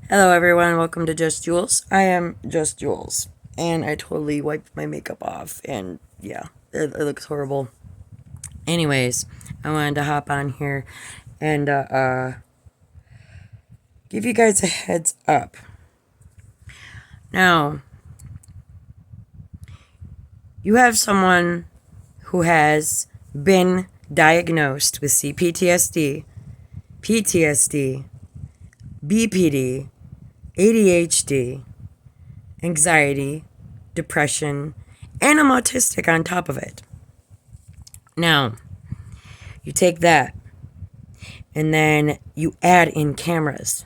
Hello, everyone. Welcome to Just Jules. I am Just Jules, and I totally wiped my makeup off, and yeah, it looks horrible. Anyways, I wanted to hop on here and give you guys a heads up. Now, you have someone who has been diagnosed with CPTSD, PTSD, BPD, ADHD, anxiety, depression, and I'm autistic on top of it. Now, you take that and then you add in cameras,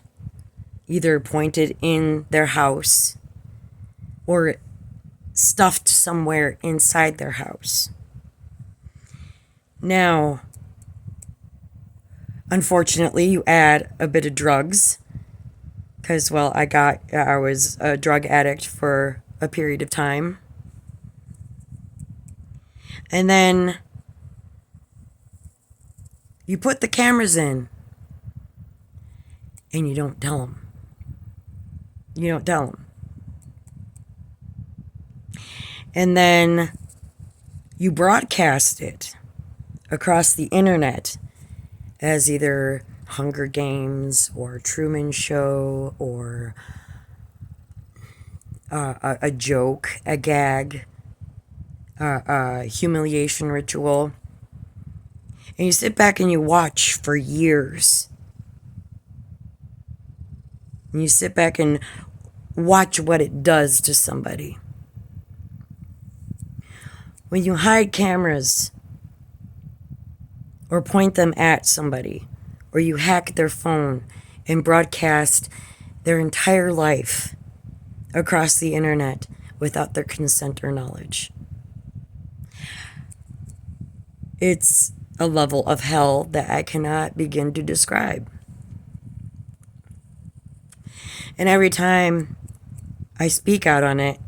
either pointed in their house or stuffed somewhere inside their house. Now, unfortunately, you add a bit of drugs because, well, I was a drug addict for a period of time. And then you put the cameras in and you don't tell them. You don't tell them. And then you broadcast it across the internet as either Hunger Games or Truman Show or a joke, a gag, a humiliation ritual. And you sit back and you watch for years. And you sit back and watch what it does to somebody. When you hide cameras or point them at somebody, or you hack their phone and broadcast their entire life across the internet without their consent or knowledge, it's a level of hell that I cannot begin to describe. And every time I speak out on it,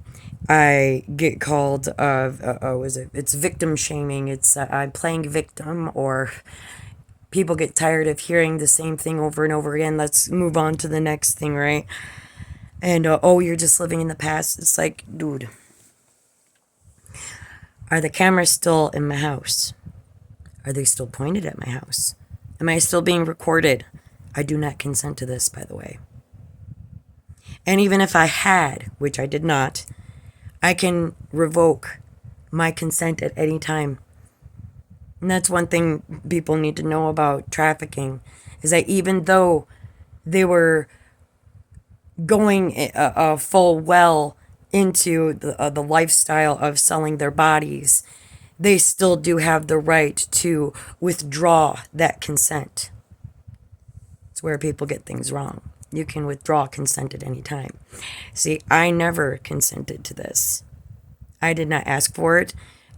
I get called it's victim shaming. It's I'm playing victim, or people get tired of hearing the same thing over and over again. Let's move on to the next thing, right? And you're just living in the past. It's like, dude, are the cameras still in my house? Are they still pointed at my house? Am I still being recorded? I do not consent to this, by the way. And even if I had, which I did not, I can revoke my consent at any time. And that's one thing people need to know about trafficking, is that even though they were going full well into the lifestyle of selling their bodies, they still do have the right to withdraw that consent. It's where people get things wrong. You can withdraw consent at any time. See, I never consented to this. I did not ask for it.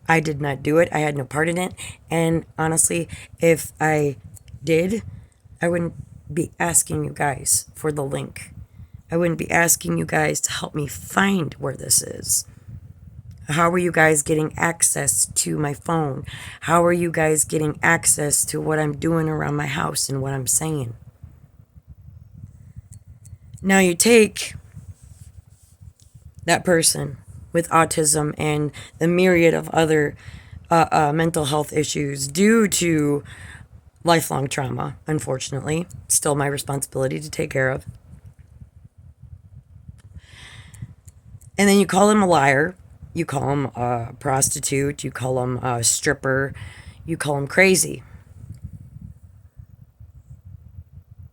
I did not do it. I had no part in it. And honestly, if I did, I wouldn't be asking you guys for the link. I wouldn't be asking you guys to help me find where this is. How are you guys getting access to my phone? How are you guys getting access to what I'm doing around my house and what I'm saying? Now you take that person with autism and the myriad of other mental health issues due to lifelong trauma, unfortunately. It's still my responsibility to take care of. And then you call him a liar. You call him a prostitute. You call him a stripper. You call him crazy.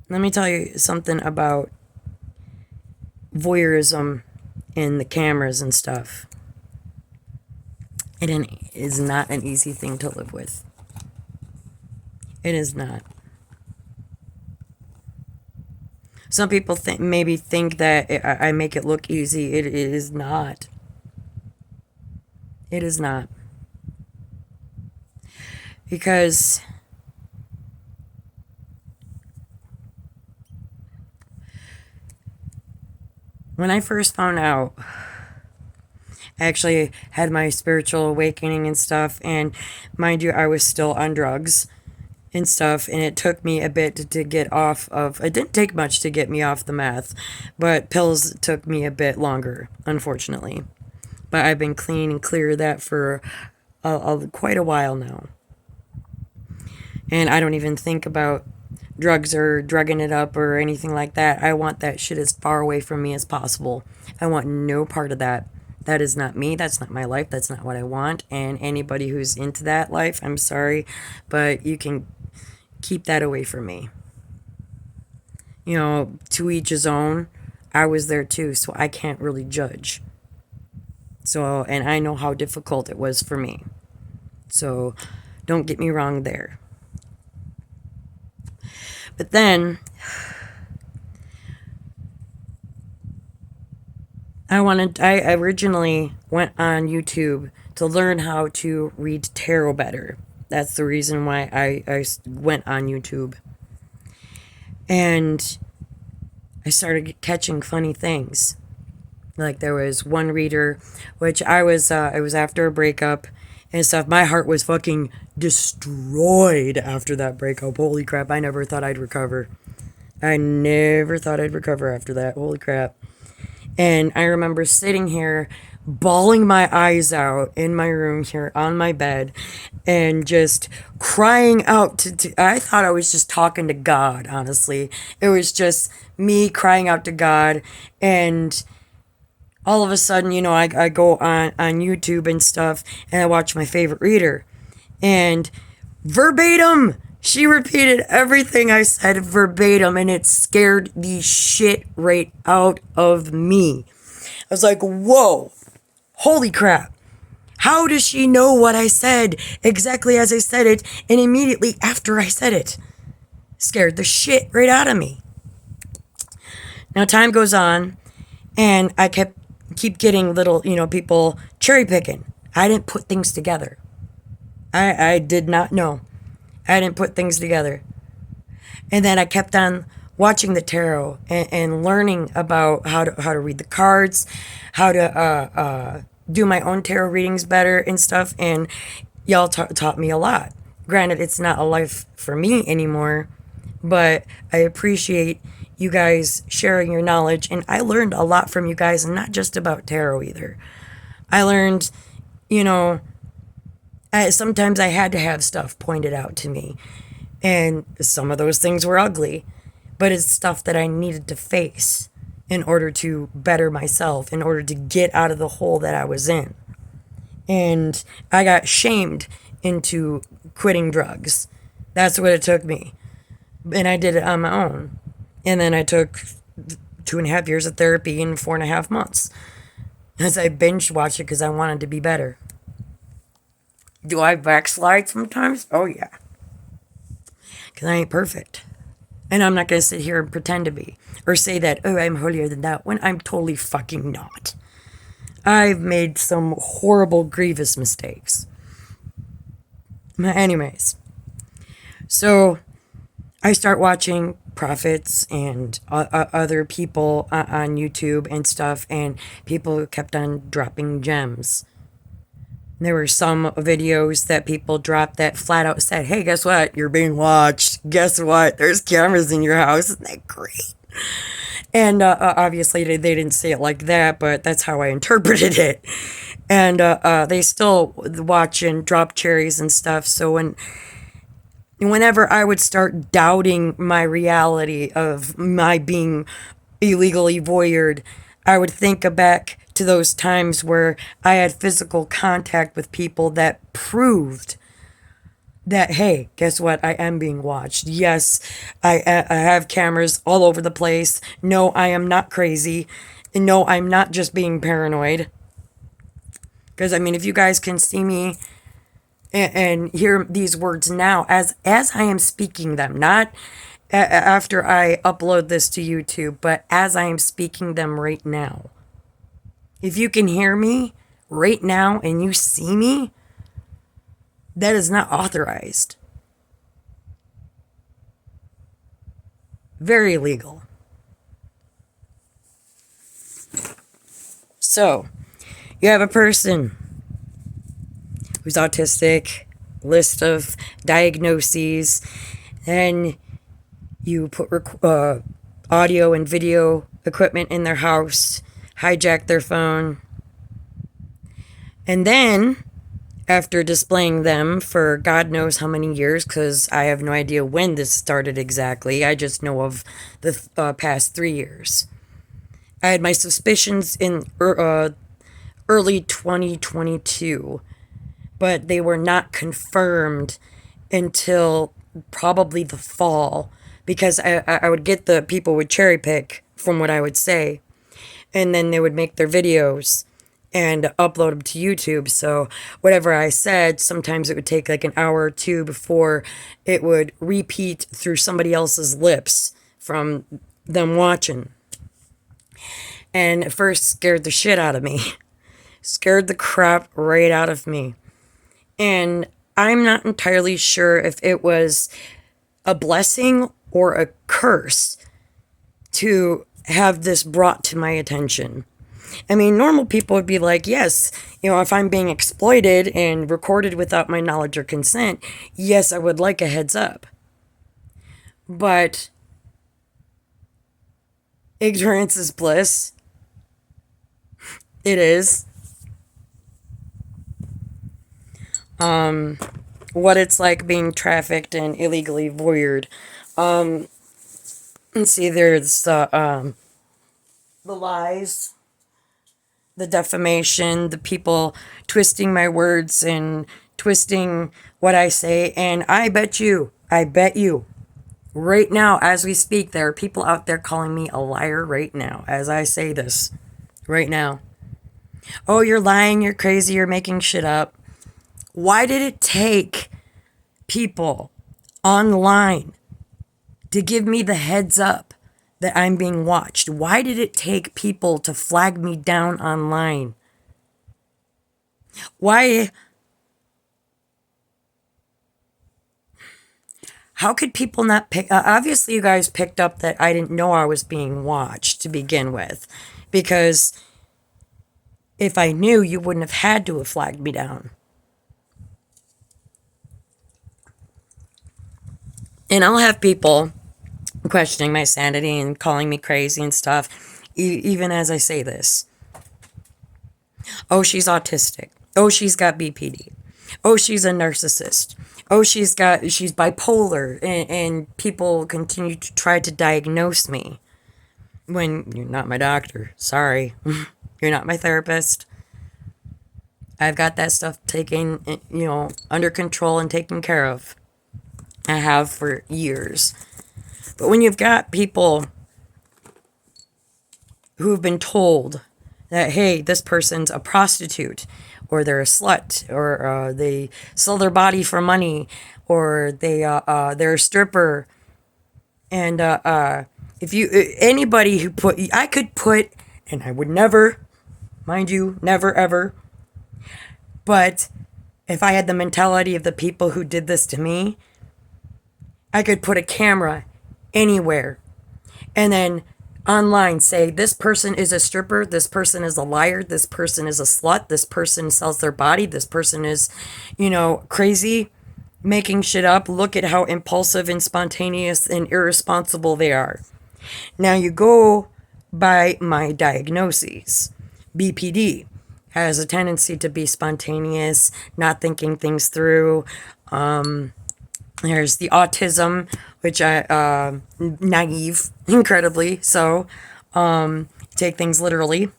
Let me tell you something about voyeurism in the cameras and stuff. It is not an easy thing to live with. It is not. Some people maybe think that I make it look easy. It is not. It is not. Because when I first found out, I actually had my spiritual awakening and stuff, and mind you, I was still on drugs. and stuff, and it took me a bit to get off of, it didn't take much to get me off the meth, but pills took me a bit longer, unfortunately. But I've been clean and clear of that for quite a while now. And I don't even think about drugs or drugging it up or anything like that. I want that shit as far away from me as possible. I want no part of that. That is not me. That's not my life. That's not what I want. And anybody who's into that life, I'm sorry, but you can keep that away from me. You know, to each his own. I was there too, so I can't really judge. So, and I know how difficult it was for me. So, don't get me wrong there. But then, I originally went on YouTube to learn how to read tarot better. That's the reason why I went on YouTube. And I started catching funny things. Like there was one reader, which it was after a breakup and stuff. My heart was fucking destroyed after that breakup. Holy crap, I never thought I'd recover. I never thought I'd recover after that. Holy crap. And I remember sitting here, bawling my eyes out in my room here on my bed and just crying out to I thought I was just talking to God, honestly. It was just me crying out to God. And all of a sudden, you know, I go on YouTube and stuff and I watch my favorite reader. And verbatim, she repeated everything I said verbatim, and it scared the shit right out of me. I was like, whoa, holy crap. How does she know what I said exactly as I said it and immediately after I said it? Scared the shit right out of me. Now time goes on, and I keep getting little, you know, people cherry picking. I didn't put things together. I did not know. I didn't put things together. And then I kept on watching the tarot and learning about how to read the cards, how to do my own tarot readings better and stuff. And y'all taught me a lot. Granted, it's not a life for me anymore, but I appreciate you guys sharing your knowledge. And I learned a lot from you guys, and not just about tarot either. I learned, you know, sometimes I had to have stuff pointed out to me. And some of those things were ugly, but it's stuff that I needed to face in order to better myself, in order to get out of the hole that I was in. And I got shamed into quitting drugs. That's what it took me. And I did it on my own. And then I took 2.5 years of therapy in 4.5 months. As I binge watched it because I wanted to be better. Do I backslide sometimes? Oh, yeah. Because I ain't perfect. And I'm not going to sit here and pretend to be. Or say that, oh, I'm holier than that, when I'm totally fucking not. I've made some horrible, grievous mistakes. Anyways. So, I start watching prophets and other people on YouTube and stuff. And people kept on dropping gems. There were some videos that people dropped that flat out said, hey, guess what? You're being watched. Guess what? There's cameras in your house. Isn't that great? And obviously they didn't say it like that, but that's how I interpreted it. And they still watch and drop cherries and stuff. So whenever I would start doubting my reality of my being illegally voyeured, I would think back to those times where I had physical contact with people that proved that, hey, guess what? I am being watched. Yes, I have cameras all over the place. No, I am not crazy. And no, I'm not just being paranoid. Because, I mean, if you guys can see me and hear these words now as I am speaking them, not after I upload this to YouTube, but as I am speaking them right now. If you can hear me right now and you see me, that is not authorized. Very illegal. So, you have a person who's autistic, list of diagnoses. Then you put audio and video equipment in their house, hijack their phone. And then, after displaying them for God knows how many years, because I have no idea when this started exactly, I just know of the past 3 years. I had my suspicions in early 2022, but they were not confirmed until probably the fall, because I would get the people would cherry pick from what I would say, and then they would make their videos and upload them to YouTube. So whatever I said, sometimes it would take like an hour or two before it would repeat through somebody else's lips from them watching. And at first scared the shit out of me. Scared the crap right out of me. And I'm not entirely sure if it was a blessing or a curse to have this brought to my attention. I mean, normal people would be like, yes, if I'm being exploited and recorded without my knowledge or consent, yes, I would like a heads up. But ignorance is bliss. It is. What it's like being trafficked and illegally voyeured. Let's see, there's the lies, the defamation, the people twisting my words and twisting what I say. And I bet you, right now, as we speak, there are people out there calling me a liar right now, as I say this, right now. Oh, you're lying, you're crazy, you're making shit up. Why did it take people online to give me the heads up that I'm being watched? Why did it take people to flag me down online? Why? How could people not pick? Obviously, you guys picked up that I didn't know I was being watched to begin with, because if I knew, you wouldn't have had to have flagged me down. And I'll have people questioning my sanity and calling me crazy and stuff, even as I say this. Oh, she's autistic. Oh, she's got BPD. Oh, she's a narcissist. Oh, she's bipolar. And people continue to try to diagnose me when you're not my doctor. Sorry. You're not my therapist. I've got that stuff taken, under control and taken care of. I have for years. But when you've got people who've been told that, hey, this person's a prostitute, or they're a slut, or they sell their body for money, or they're a stripper, and if you anybody who I could put, and I would never, mind you, never ever, but if I had the mentality of the people who did this to me, I could put a camera anywhere and then online say, this person is a stripper, this person is a liar, this person is a slut, this person sells their body, this person is, crazy, making shit up. Look at how impulsive and spontaneous and irresponsible they are. Now you go by my diagnoses. BPD has a tendency to be spontaneous, not thinking things through. There's the autism, which naive, incredibly so, take things literally,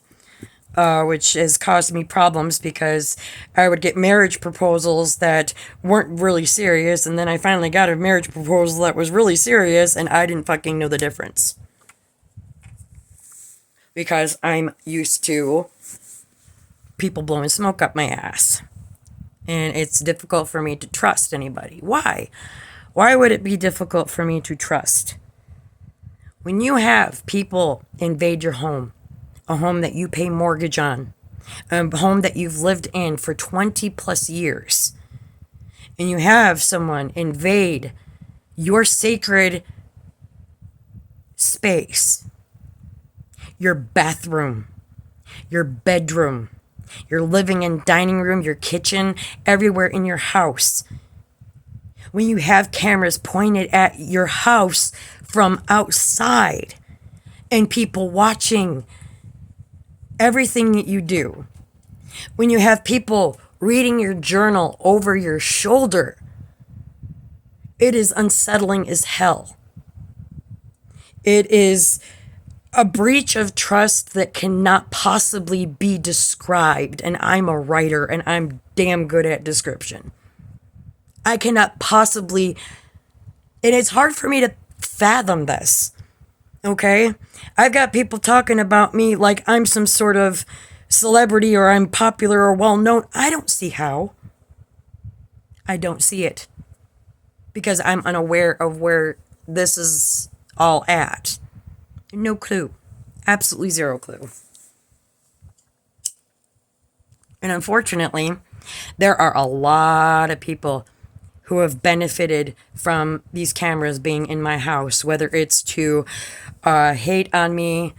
which has caused me problems because I would get marriage proposals that weren't really serious, and then I finally got a marriage proposal that was really serious, and I didn't fucking know the difference. Because I'm used to people blowing smoke up my ass. And it's difficult for me to trust anybody. Why? Why would it be difficult for me to trust? When you have people invade your home, a home that you pay mortgage on, a home that you've lived in for 20 plus years, and you have someone invade your sacred space, your bathroom, your bedroom, your living and dining room, your kitchen, everywhere in your house, when you have cameras pointed at your house from outside and people watching everything that you do, when you have people reading your journal over your shoulder, it is unsettling as hell. It is a breach of trust that cannot possibly be described. And I'm a writer and I'm damn good at description. I cannot possibly, and it's hard for me to fathom this. Okay? I've got people talking about me like I'm some sort of celebrity or I'm popular or well known. I don't see how. I don't see it. Because I'm unaware of where this is all at. No clue. Absolutely zero clue. And unfortunately, there are a lot of people who have benefited from these cameras being in my house, whether it's to hate on me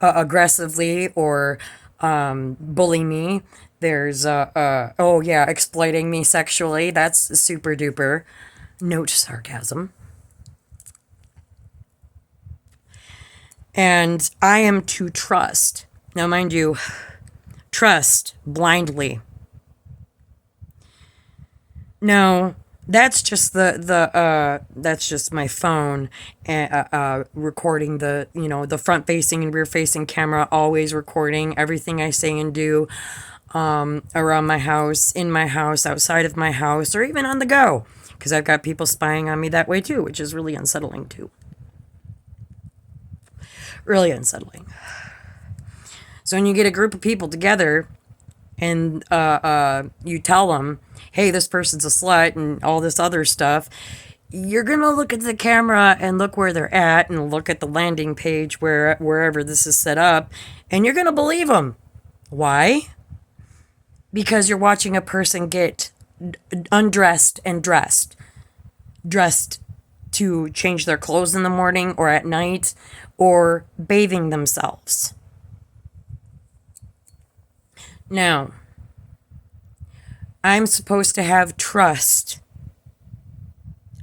aggressively or bully me. There's, exploiting me sexually. That's super duper. Note sarcasm. And I am to trust. Now, mind you, trust blindly. No, that's just that's just my phone recording the front facing and rear facing camera, always recording everything I say and do around my house, in my house, outside of my house, or even on the go. Because I've got people spying on me that way too, which is really unsettling too. Really unsettling. So when you get a group of people together and you tell them, hey, this person's a slut and all this other stuff, you're going to look at the camera and look where they're at and look at the landing page wherever this is set up, and you're going to believe them. Why? Because you're watching a person get undressed and dressed to change their clothes in the morning or at night, or bathing themselves. Now, I'm supposed to have trust.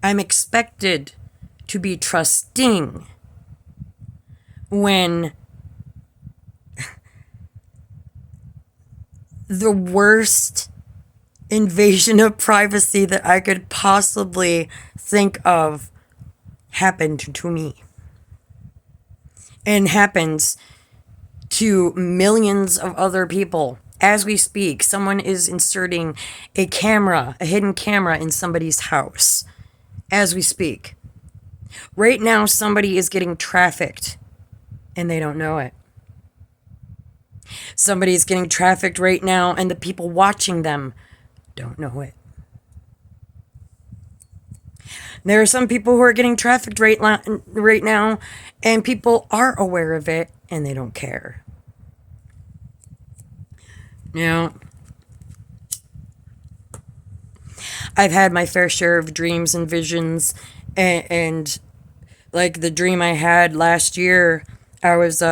I'm expected to be trusting when the worst invasion of privacy that I could possibly think of happened to me. And happens to millions of other people. As we speak, someone is inserting a hidden camera in somebody's house. As we speak. Right now, somebody is getting trafficked and they don't know it. Somebody is getting trafficked right now and the people watching them don't know it. There are some people who are getting trafficked right now, and people are aware of it, and they don't care. Now, I've had my fair share of dreams and visions, and like the dream I had last year, I was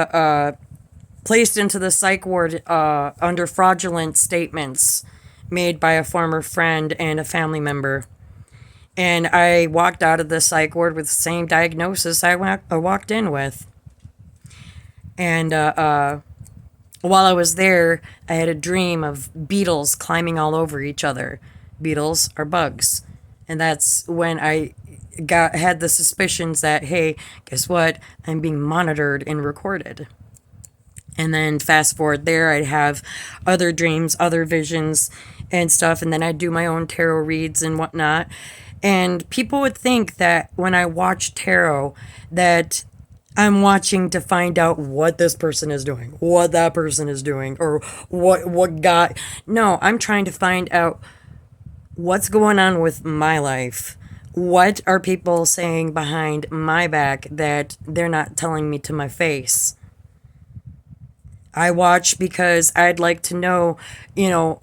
placed into the psych ward under fraudulent statements made by a former friend and a family member. And I walked out of the psych ward with the same diagnosis I walked in with. And while I was there, I had a dream of beetles climbing all over each other. Beetles are bugs. And that's when I had the suspicions that, hey, guess what? I'm being monitored and recorded. And then fast forward there, I'd have other dreams, other visions and stuff. And then I'd do my own tarot reads and whatnot. And people would think that when I watch tarot, that I'm watching to find out what this person is doing, what that person is doing, or what got. No, I'm trying to find out what's going on with my life. What are people saying behind my back that they're not telling me to my face? I watch because I'd like to know,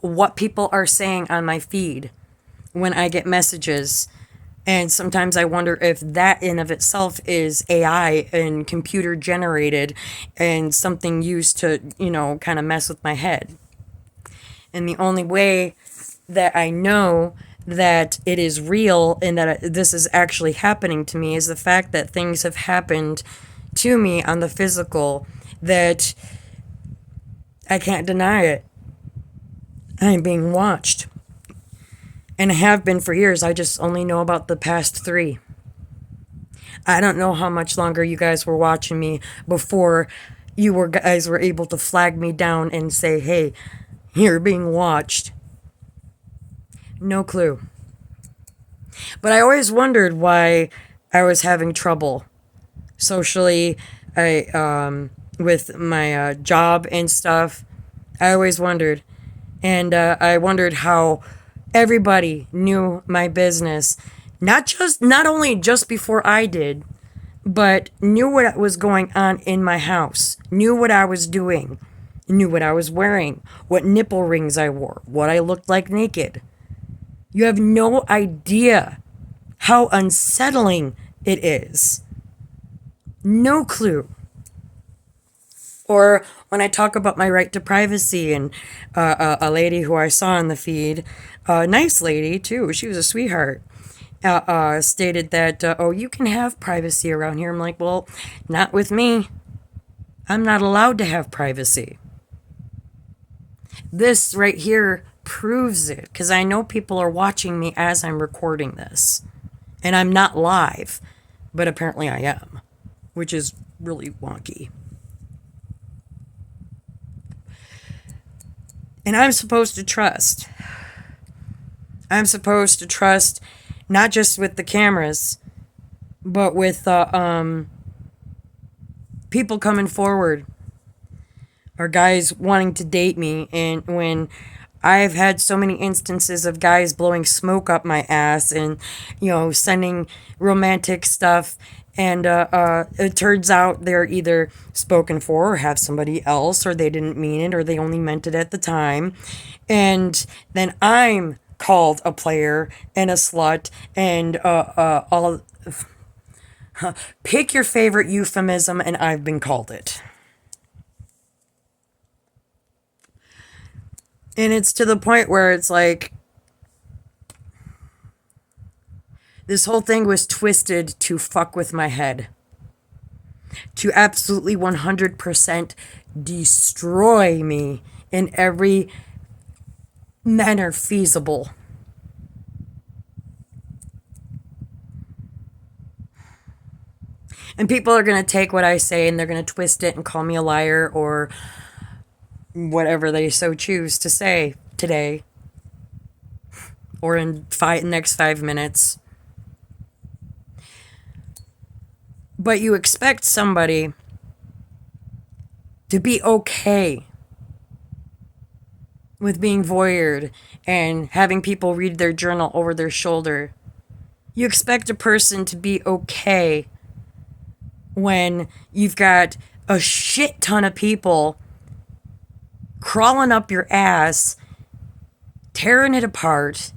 what people are saying on my feed when I get messages. And sometimes I wonder if that in of itself is AI and computer generated and something used to, kind of mess with my head. And the only way that I know that it is real and that this is actually happening to me is the fact that things have happened to me on the physical that I can't deny it. I'm being watched. And I have been for years. I just only know about the past 3. I don't know how much longer you guys were watching me before you guys were able to flag me down and say, hey, you're being watched. No clue. But I always wondered why I was having trouble socially, with my job and stuff. I always wondered. And I wondered how everybody knew my business. Not only just before I did, but knew what was going on in my house, knew what I was doing, knew what I was wearing, what nipple rings I wore, what I looked like naked. You have no idea how unsettling it is. No clue. Or when I talk about my right to privacy, and a lady who I saw in the feed, a nice lady too, she was a sweetheart, stated that, oh, you can have privacy around here. I'm like, well, not with me. I'm not allowed to have privacy. This right here proves it, because I know people are watching me as I'm recording this. And I'm not live, but apparently I am, which is really wonky. And I'm supposed to trust. I'm supposed to trust not just with the cameras, but with people coming forward or guys wanting to date me. And when I've had so many instances of guys blowing smoke up my ass and, sending romantic stuff. And it turns out they're either spoken for or have somebody else, or they didn't mean it, or they only meant it at the time. And then I'm called a player and a slut and all. Pick your favorite euphemism, and I've been called it. And it's to the point where it's like, this whole thing was twisted to fuck with my head. To absolutely 100% destroy me in every manner feasible. And people are going to take what I say and they're going to twist it and call me a liar or whatever they so choose to say today or in next 5 minutes. But you expect somebody to be okay with being voyeured and having people read their journal over their shoulder. You expect a person to be okay when you've got a shit ton of people crawling up your ass, tearing it apart,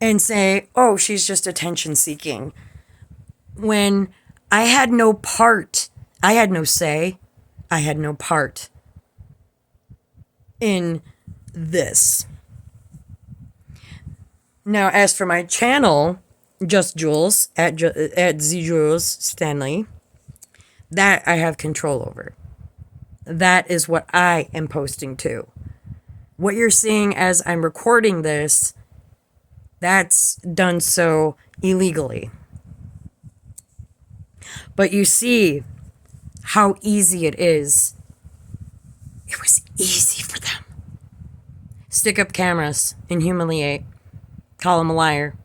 and say, oh, she's just attention seeking. When I had no part, I had no say, I had no part in this. Now, as for my channel, Just Jules, at Z Jules Stanley, that I have control over. That is what I am posting to. What you're seeing as I'm recording this, that's done so illegally. But you see how easy it is. It was easy for them. Stick up cameras and humiliate. Call them a liar.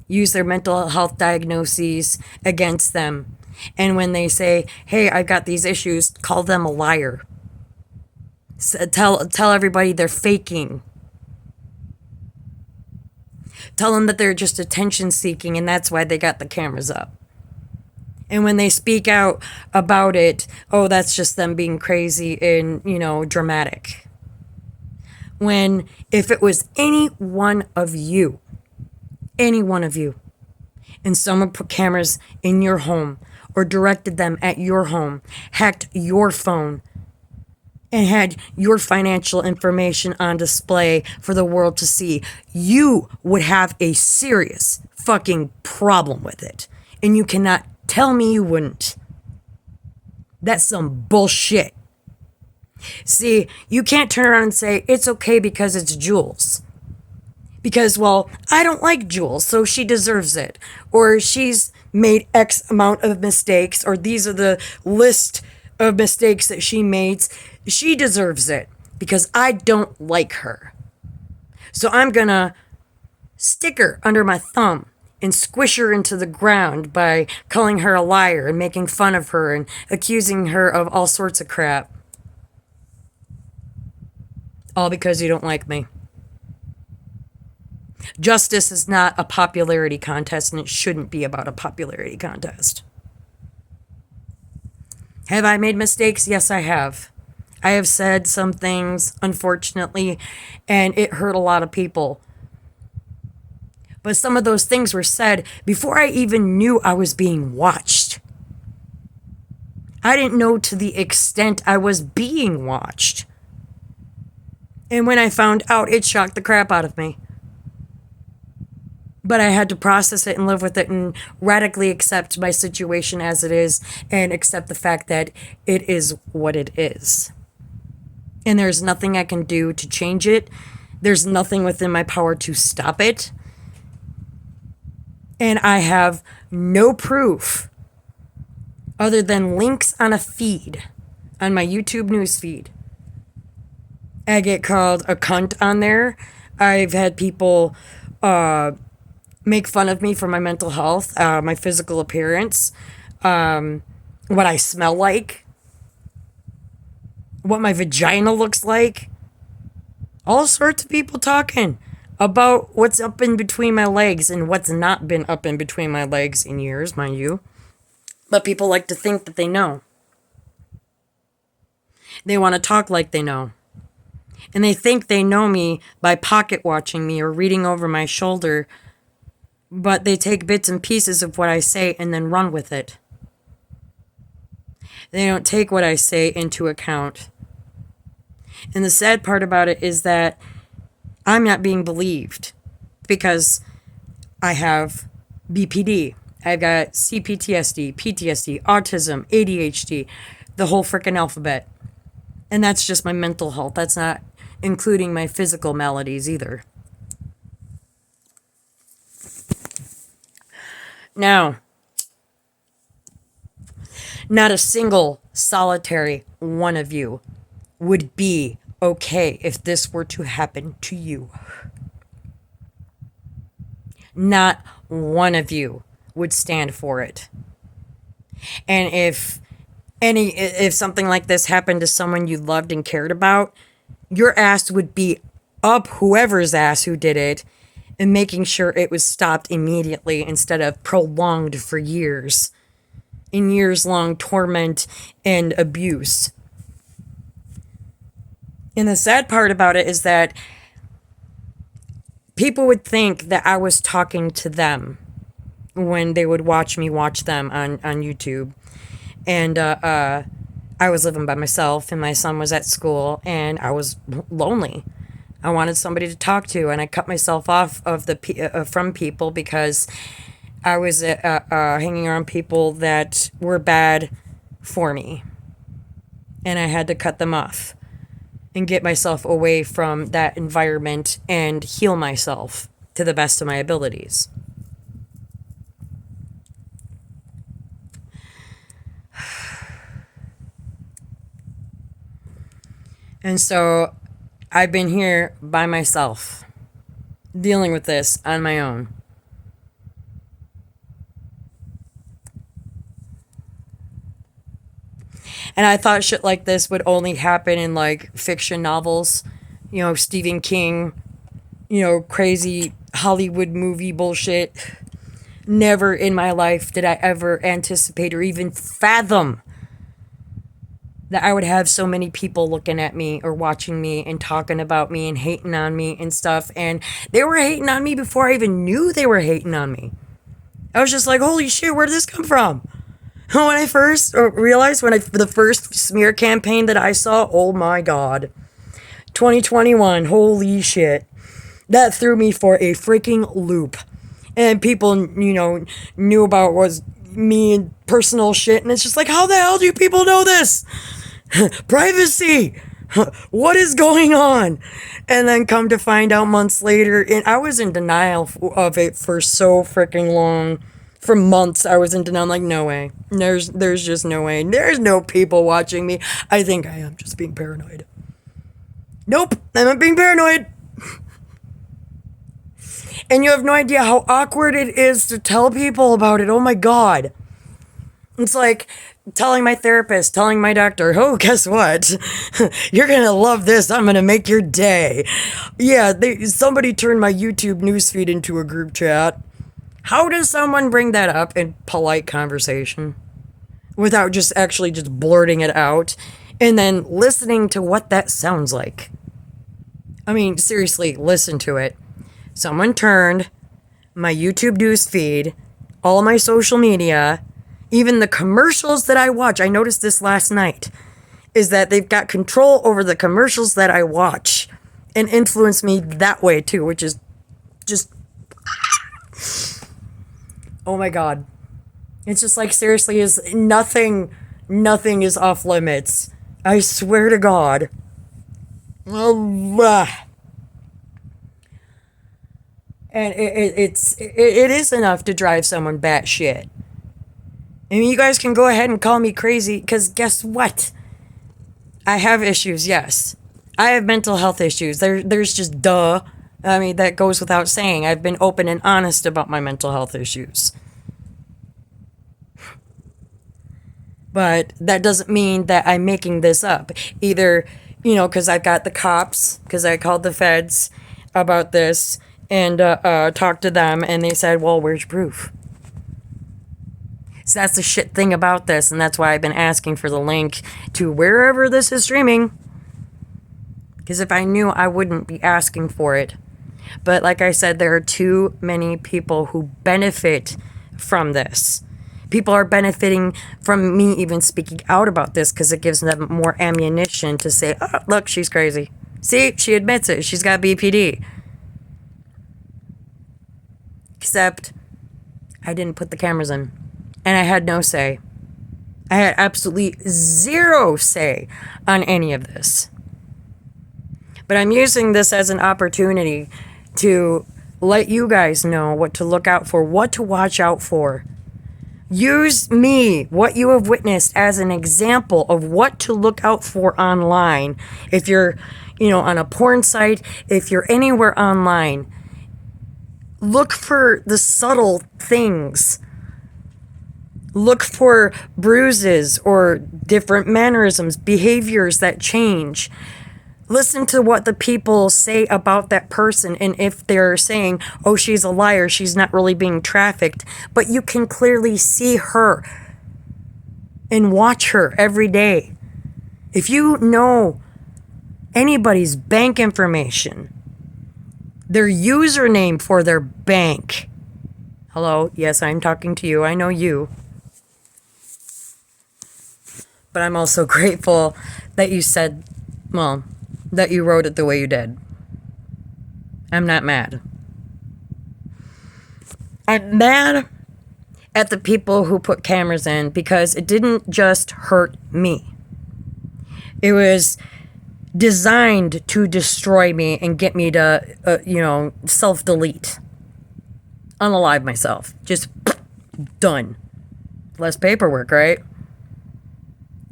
Use their mental health diagnoses against them. And when they say, hey, I've got these issues, call them a liar. Tell everybody they're faking. Tell them that they're just attention seeking and that's why they got the cameras up. And when they speak out about it, oh, that's just them being crazy and, dramatic. When, if it was any one of you, and someone put cameras in your home or directed them at your home, hacked your phone, and had your financial information on display for the world to see, you would have a serious fucking problem with it. And you cannot tell me you wouldn't. That's some bullshit. See, you can't turn around and say, it's okay because it's Jules. Because, well, I don't like Jules, so she deserves it. Or she's made X amount of mistakes, or these are the list of mistakes that she makes. She deserves it because I don't like her. So I'm gonna stick her under my thumb and squish her into the ground by calling her a liar and making fun of her and accusing her of all sorts of crap. All because you don't like me. Justice is not a popularity contest, and it shouldn't be about a popularity contest. Have I made mistakes? Yes, I have. I have said some things, unfortunately, and it hurt a lot of people. But some of those things were said before I even knew I was being watched. I didn't know to the extent I was being watched. And when I found out, it shocked the crap out of me. But I had to process it and live with it and radically accept my situation as it is and accept the fact that it is what it is. And there's nothing I can do to change it. There's nothing within my power to stop it. And I have no proof other than links on a feed, on my YouTube news feed. I get called a cunt on there. I've had people make fun of me for my mental health, my physical appearance, what I smell like, what my vagina looks like. All sorts of people talking about what's up in between my legs and what's not been up in between my legs in years, mind you. But people like to think that they know. They want to talk like they know. And they think they know me by pocket watching me or reading over my shoulder. But they take bits and pieces of what I say and then run with it. They don't take what I say into account. And the sad part about it is that I'm not being believed because I have BPD. I've got CPTSD, PTSD, autism, ADHD, the whole frickin' alphabet. And that's just my mental health. That's not including my physical maladies either. Now, not a single solitary one of you would be okay if this were to happen to you. Not one of you would stand for it. And if something like this happened to someone you loved and cared about, your ass would be up whoever's ass who did it and making sure it was stopped immediately instead of prolonged for years, in years-long torment and abuse. And the sad part about it is that people would think that I was talking to them when they would watch me watch them on YouTube. And I was living by myself, and my son was at school, and I was lonely. I wanted somebody to talk to, and I cut myself off of from people because I was hanging around people that were bad for me, and I had to cut them off and get myself away from that environment and heal myself to the best of my abilities. And so I've been here by myself, dealing with this on my own. And I thought shit like this would only happen in like fiction novels, Stephen King, crazy Hollywood movie bullshit. Never in my life did I ever anticipate or even fathom that I would have so many people looking at me or watching me and talking about me and hating on me and stuff. And they were hating on me before I even knew they were hating on me. I was just like, holy shit, where did this come from? When I first realized, the first smear campaign that I saw, oh my God. 2021, holy shit. That threw me for a freaking loop. And people, knew about was me and personal shit. And it's just like, how the hell do people know this? Privacy. What is going on? And then come to find out months later, and I was in denial of it for so freaking long. For months, I was in denial. I'm like, no way. There's just no way. There's no people watching me. I think I am just being paranoid. Nope, I'm not being paranoid. And you have no idea how awkward it is to tell people about it. Oh my God. It's like telling my therapist, telling my doctor, oh, guess what? You're going to love this. I'm going to make your day. Yeah, somebody turned my YouTube newsfeed into a group chat. How does someone bring that up in polite conversation without just actually just blurting it out and then listening to what that sounds like? I mean, seriously, listen to it. Someone turned my YouTube newsfeed, all my social media, even the commercials that I watch. I noticed this last night, is that they've got control over the commercials that I watch and influence me that way too, which is just, oh my God. It's just like, seriously, is nothing is off limits. I swear to God. And it is enough to drive someone batshit. I mean, you guys can go ahead and call me crazy, because guess what? I have issues, yes. I have mental health issues. There's just duh. I mean, that goes without saying. I've been open and honest about my mental health issues. But that doesn't mean that I'm making this up. Either, because I've got the cops, because I called the feds about this and talked to them, and they said, well, where's your proof? So that's the shit thing about this, and that's why I've been asking for the link to wherever this is streaming. Because if I knew, I wouldn't be asking for it. But like I said, there are too many people who benefit from this. People are benefiting from me even speaking out about this because it gives them more ammunition to say, oh, look, she's crazy. See, she admits it. She's got BPD. Except I didn't put the cameras in. And I had no say. I had absolutely zero say on any of this. But I'm using this as an opportunity to let you guys know what to look out for, what to watch out for. Use me, what you have witnessed, as an example of what to look out for online. If you're, on a porn site, if you're anywhere online, look for the subtle things. Look for bruises or different mannerisms, behaviors that change. Listen to what the people say about that person, and if they're saying, oh, she's a liar, she's not really being trafficked, but you can clearly see her and watch her every day. If you know anybody's bank information, their username for their bank. Hello, yes, I'm talking to you. I know you. But I'm also grateful that you said, that you wrote it the way you did. I'm not mad. I'm mad at the people who put cameras in because it didn't just hurt me. It was designed to destroy me and get me to, self-delete. Unalive myself. Just done. Less paperwork, right?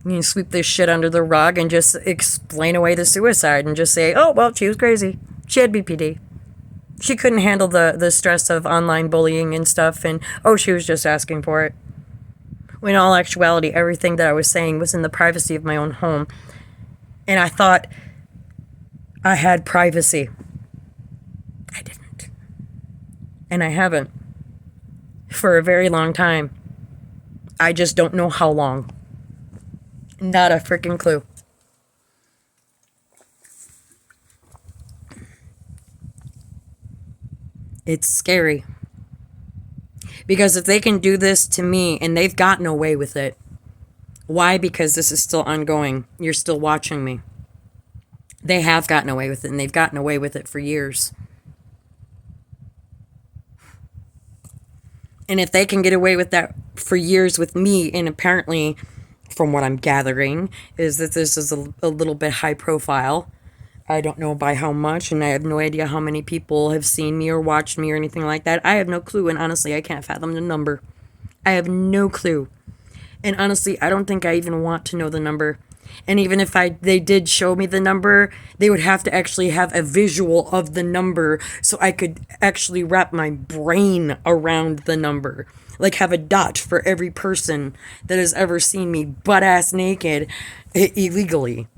You can sweep this shit under the rug and just explain away the suicide and just say, oh, well, she was crazy. She had BPD. She couldn't handle the stress of online bullying and stuff, and, oh, she was just asking for it. When in all actuality, everything that I was saying was in the privacy of my own home. And I thought I had privacy. I didn't. And I haven't. For a very long time. I just don't know how long. Not a freaking clue. It's scary. Because if they can do this to me and they've gotten away with it, why? Because this is still ongoing. You're still watching me. They have gotten away with it, and they've gotten away with it for years. And if they can get away with that for years with me, and apparently, from what I'm gathering, is that this is a little bit high profile. I don't know by how much, and I have no idea how many people have seen me or watched me or anything like that. I have no clue, and honestly, I can't fathom the number. I have no clue. And honestly, I don't think I even want to know the number. And even if they did show me the number, they would have to actually have a visual of the number so I could actually wrap my brain around the number. Like have a dot for every person that has ever seen me butt-ass naked illegally.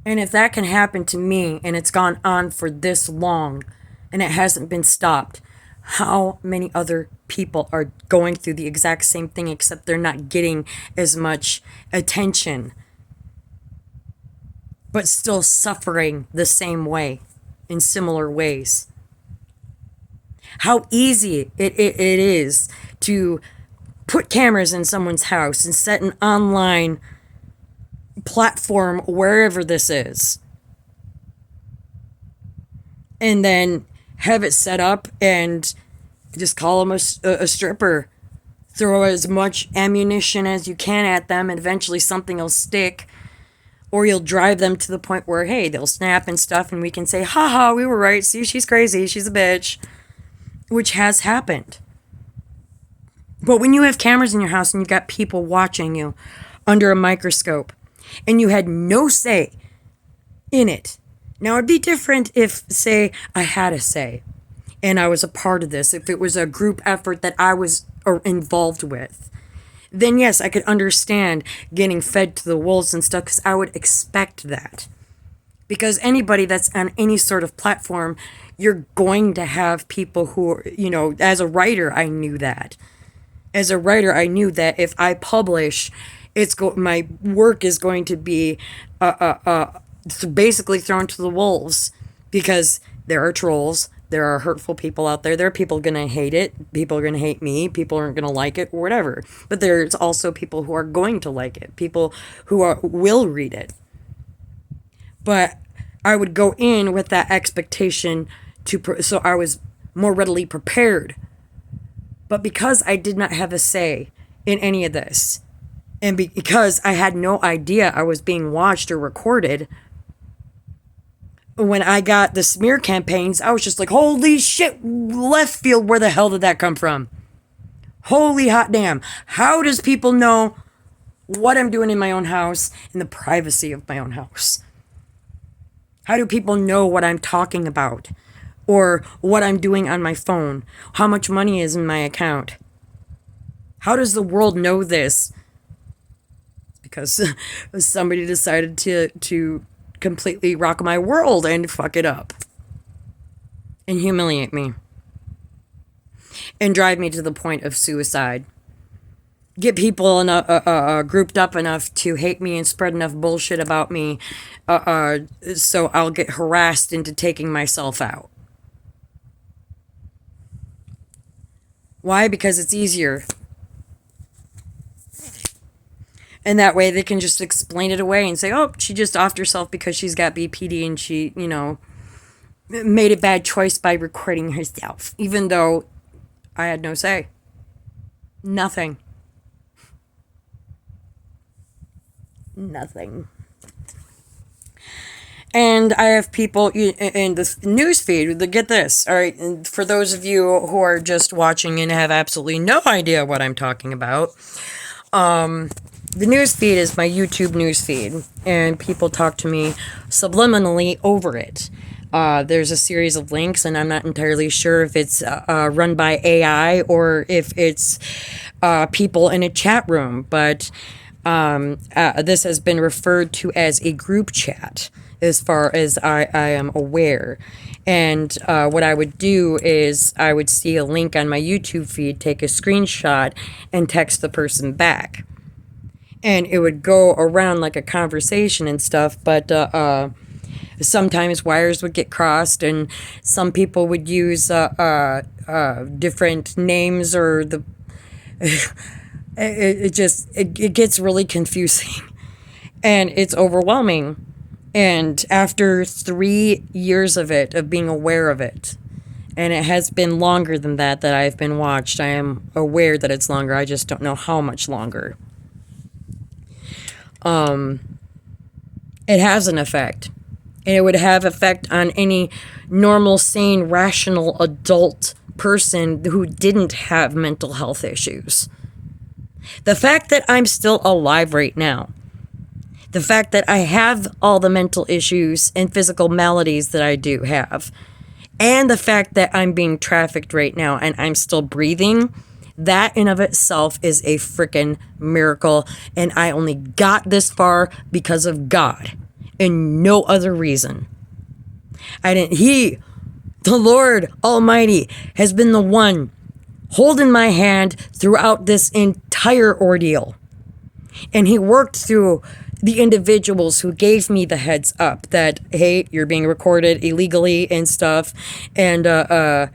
And if that can happen to me and it's gone on for this long and it hasn't been stopped, how many other people are going through the exact same thing except they're not getting as much attention, but still suffering the same way in similar ways? How easy it is to put cameras in someone's house and set an online platform wherever this is, and then have it set up and just call them a stripper. Throw as much ammunition as you can at them, and eventually something will stick, or you'll drive them to the point where, hey, they'll snap and stuff, and we can say, haha, we were right, see, she's crazy, she's a bitch, which has happened. But when you have cameras in your house and you've got people watching you under a microscope, and you had no say in it. Now, it'd be different if, say, I had a say and I was a part of this. If it was a group effort that I was involved with, then yes, I could understand getting fed to the wolves and stuff, because I would expect that. Because anybody that's on any sort of platform, you're going to have people who are, as a writer, I knew that. As a writer, I knew that if I publish, my work is going to be basically thrown to the wolves, because there are trolls, there are hurtful people out there, there are people going to hate it, people are going to hate me, people aren't going to like it, or whatever. But there's also people who are going to like it, people who will read it. But I would go in with that expectation so I was more readily prepared. But because I did not have a say in any of this, and because I had no idea I was being watched or recorded, when I got the smear campaigns, I was just like, holy shit, left field, where the hell did that come from? Holy hot damn. How does people know what I'm doing in my own house, in the privacy of my own house? How do people know what I'm talking about? Or what I'm doing on my phone? How much money is in my account? How does the world know this? Because somebody decided to completely rock my world and fuck it up. And humiliate me. And drive me to the point of suicide. Get people grouped up enough to hate me and spread enough bullshit about me so I'll get harassed into taking myself out. Why? Because it's easier. And that way they can just explain it away and say, oh, she just offed herself because she's got BPD and she, made a bad choice by recording herself. Even though I had no say. Nothing. Nothing. And I have people in the news feed, get this, all right, and for those of you who are just watching and have absolutely no idea what I'm talking about, the news feed is my YouTube news feed, and people talk to me subliminally over it. There's a series of links, and I'm not entirely sure if it's run by AI or if it's people in a chat room, but this has been referred to as a group chat, as far as I am aware. And what I would do is I would see a link on my YouTube feed, take a screenshot, and text the person back. And it would go around like a conversation and stuff, but sometimes wires would get crossed, and some people would use different names, or it gets really confusing, and it's overwhelming. And after 3 years of being aware of it, and it has been longer than that I've been watched. I am aware that it's longer. I just don't know how much longer. It has an effect. And it would have effect on any normal, sane, rational adult person who didn't have mental health issues. The fact that I'm still alive right now, the fact that I have all the mental issues and physical maladies that I do have, and the fact that I'm being trafficked right now and I'm still breathing, that in of itself is a freaking miracle. And I only got this far because of God and no other reason. The Lord Almighty, has been the one holding my hand throughout this entire ordeal. And He worked through the individuals who gave me the heads up that, hey, you're being recorded illegally and stuff. And the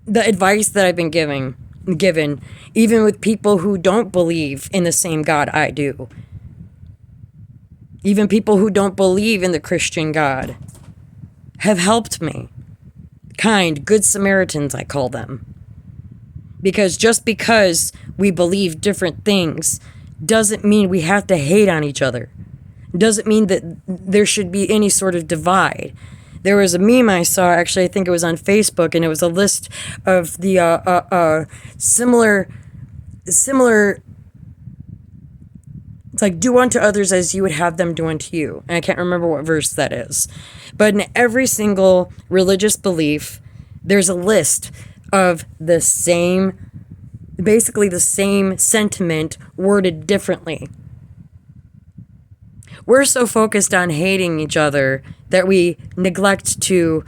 advice that I've been given, even with people who don't believe in the same God I do, even people who don't believe in the Christian God, have helped me. Kind, good Samaritans, I call them. Because just because we believe different things doesn't mean we have to hate on each other. Doesn't mean that there should be any sort of divide. There was a meme I saw, actually, I think it was on Facebook, and it was a list of the similar, it's like, do unto others as you would have them do unto you. And I can't remember what verse that is. But in every single religious belief, there's a list of the same, basically the same sentiment worded differently. We're so focused on hating each other that we neglect to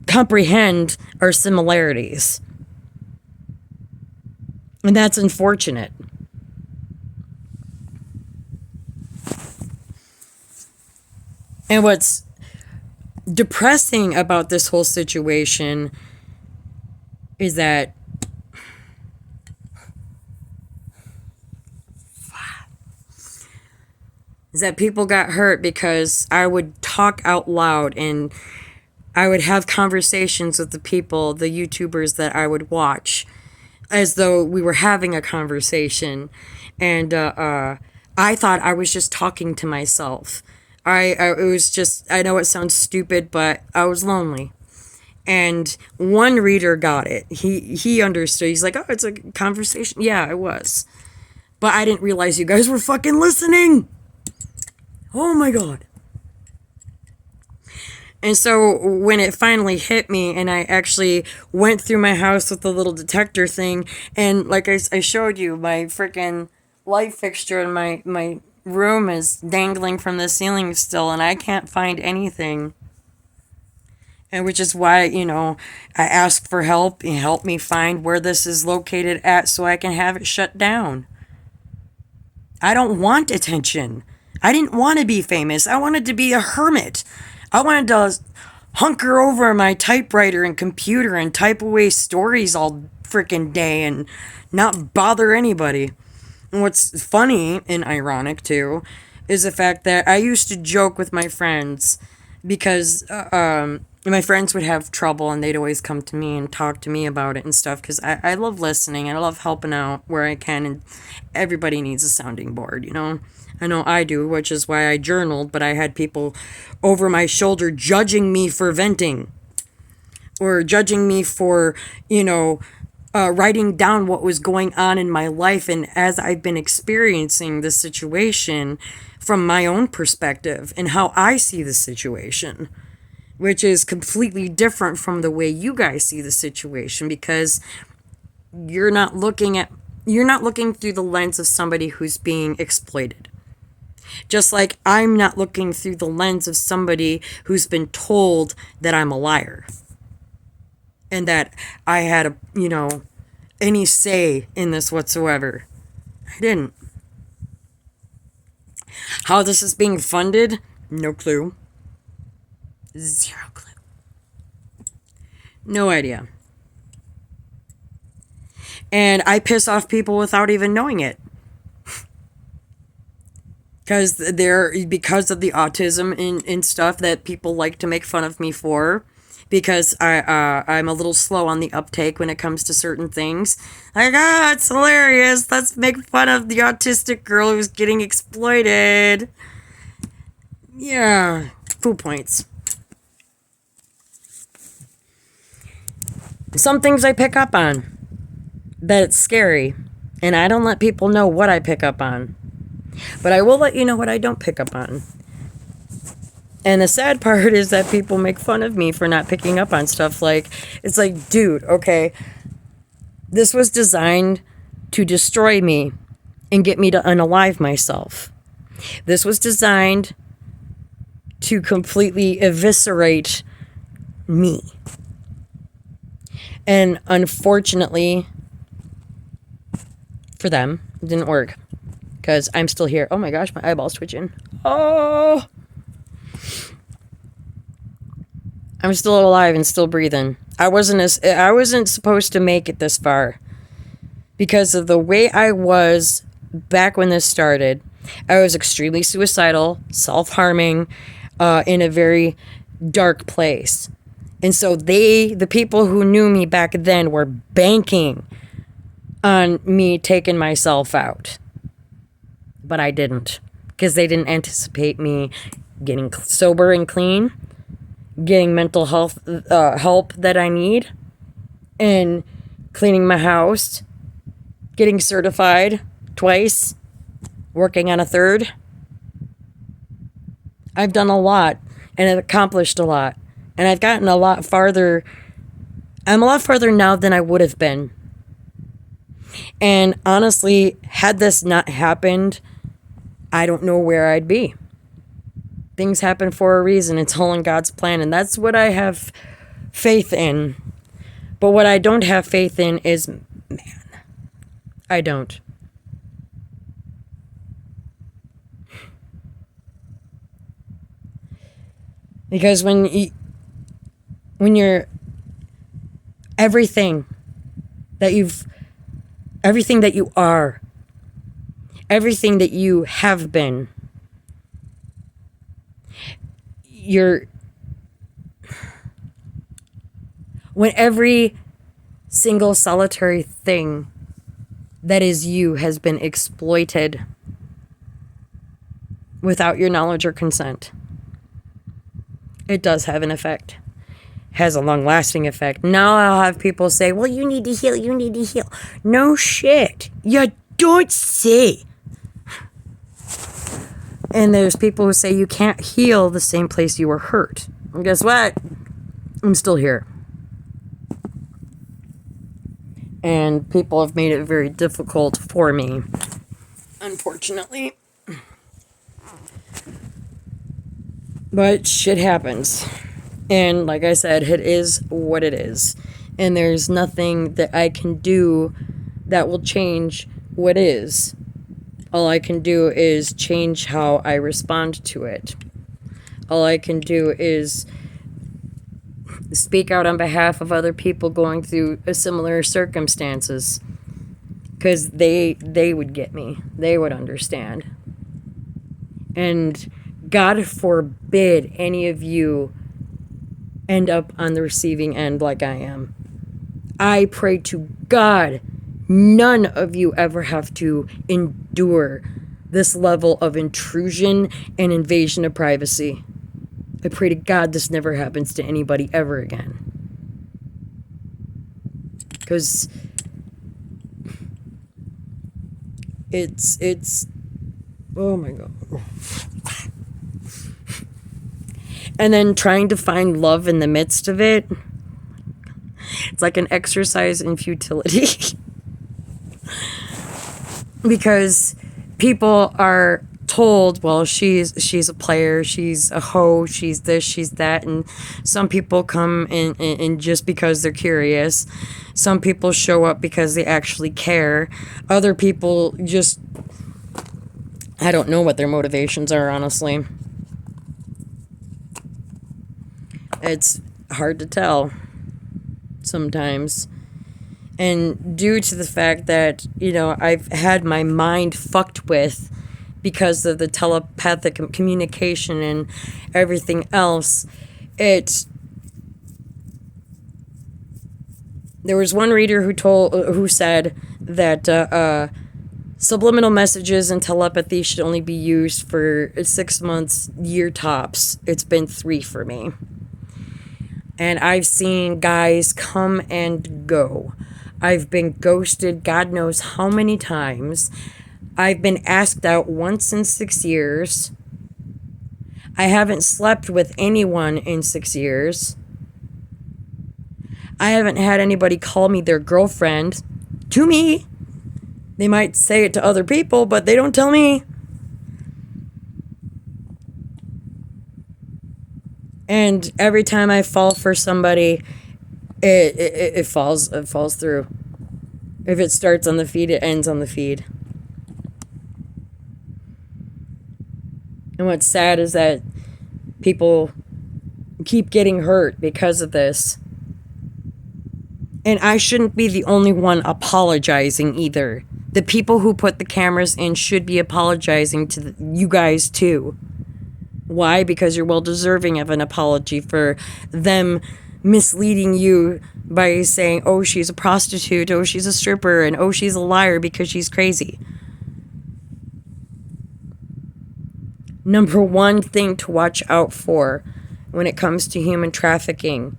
comprehend our similarities. And that's unfortunate. And what's depressing about this whole situation is that people got hurt because I would talk out loud, and I would have conversations with the people, the YouTubers that I would watch, as though we were having a conversation. And I thought I was just talking to myself. It was just, I know it sounds stupid, but I was lonely. And one reader got it. He understood. He's like, oh, it's a conversation. Yeah, it was. But I didn't realize you guys were fucking listening. Oh my God. And so when it finally hit me, and I actually went through my house with the little detector thing, and like I showed you, my freaking light fixture in my room is dangling from the ceiling still, and I can't find anything. And which is why, I ask for help, and help me find where this is located at so I can have it shut down. I don't want attention. I didn't want to be famous. I wanted to be a hermit. I wanted to hunker over my typewriter and computer and type away stories all freaking day and not bother anybody. And what's funny and ironic too is the fact that I used to joke with my friends because my friends would have trouble and they'd always come to me and talk to me about it and stuff, because I love listening and I love helping out where I can, and everybody needs a sounding board, I know I do, which is why I journaled, but I had people over my shoulder judging me for venting, or judging me for, writing down what was going on in my life, and as I've been experiencing the situation from my own perspective and how I see the situation, which is completely different from the way you guys see the situation, because you're not looking through the lens of somebody who's being exploited. Just like I'm not looking through the lens of somebody who's been told that I'm a liar and that I had any say in this whatsoever. I didn't. How this is being funded, No clue. Zero clue. No idea. And I piss off people without even knowing it. Because of the autism and stuff that people like to make fun of me for. Because I'm a little slow on the uptake when it comes to certain things. Like, it's hilarious. Let's make fun of the autistic girl who's getting exploited. Yeah, 2 points. Some things I pick up on that it's scary, and I don't let people know what I pick up on. But I will let you know what I don't pick up on. And the sad part is that people make fun of me for not picking up on stuff. Like, it's like, dude, okay, this was designed to destroy me and get me to unalive myself. This was designed to completely eviscerate me. And unfortunately, for them, it didn't work. Because I'm still here. Oh my gosh, my eyeball's twitching. Oh! I'm still alive and still breathing. I wasn't supposed to make it this far. Because of the way I was back when this started. I was extremely suicidal, self-harming, in a very dark place. And so the people who knew me back then were banking on me taking myself out. But I didn't. Because they didn't anticipate me getting sober and clean, getting mental health help that I need, and cleaning my house, getting certified twice, working on a third. I've done a lot, and I've accomplished a lot, and I've gotten a lot farther. I'm a lot farther now than I would have been. And honestly, had this not happened, I don't know where I'd be. Things happen for a reason. It's all in God's plan. And that's what I have faith in. But what I don't have faith in is man. I don't. Because when you're everything that you are, everything that you have been, when every single solitary thing that is you has been exploited without your knowledge or consent, it does have an effect. Has a long-lasting effect. Now I'll have people say, well, you need to heal. No shit. You don't say. And there's people who say you can't heal the same place you were hurt. And guess what? I'm still here. And people have made it very difficult for me, unfortunately. But shit happens. And like I said, it is what it is. And there's nothing that I can do that will change what is. All I can do is change how I respond to it. All I can do is speak out on behalf of other people going through similar circumstances. Because they would get me. They would understand. And God forbid any of you end up on the receiving end like I am. I pray to God none of you ever have to endure this level of intrusion and invasion of privacy. I pray to God this never happens to anybody ever again. Because it's oh my God. And then trying to find love in the midst of it, it's like an exercise in futility. Because people are told, well, she's a player, she's a hoe, she's this, she's that, and some people come in just because they're curious. Some people show up because they actually care. Other people just, I don't know what their motivations are, honestly. It's hard to tell sometimes. And due to the fact that, I've had my mind fucked with because of the telepathic communication and everything else, there was one reader who said that subliminal messages and telepathy should only be used for 6 months, year tops. It's been 3 for me. And I've seen guys come and go. I've been ghosted God knows how many times. I've been asked out once in 6 years. I haven't slept with anyone in 6 years. I haven't had anybody call me their girlfriend. To me. They might say it to other people, but they don't tell me. And every time I fall for somebody, it falls through. If it starts on the feed, it ends on the feed. And what's sad is that people keep getting hurt because of this. And I shouldn't be the only one apologizing either. The people who put the cameras in should be apologizing to you guys too. Why? Because you're well deserving of an apology for them misleading you by saying, oh, she's a prostitute, oh, she's a stripper, and oh, she's a liar because she's crazy. Number one thing to watch out for when it comes to human trafficking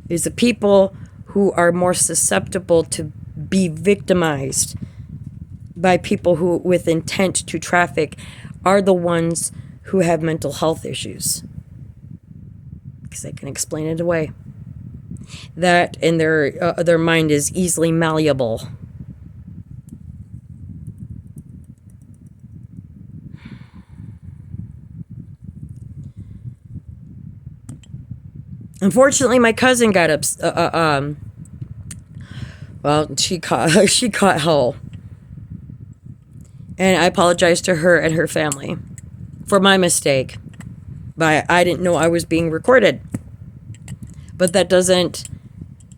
is the people who are more susceptible to be victimized by people who, with intent to traffic, are the ones who have mental health issues. Because they can explain it away. That and their mind is easily malleable. Unfortunately, my cousin got she caught hell. And I apologize to her and her family for my mistake. But I didn't know I was being recorded. But that doesn't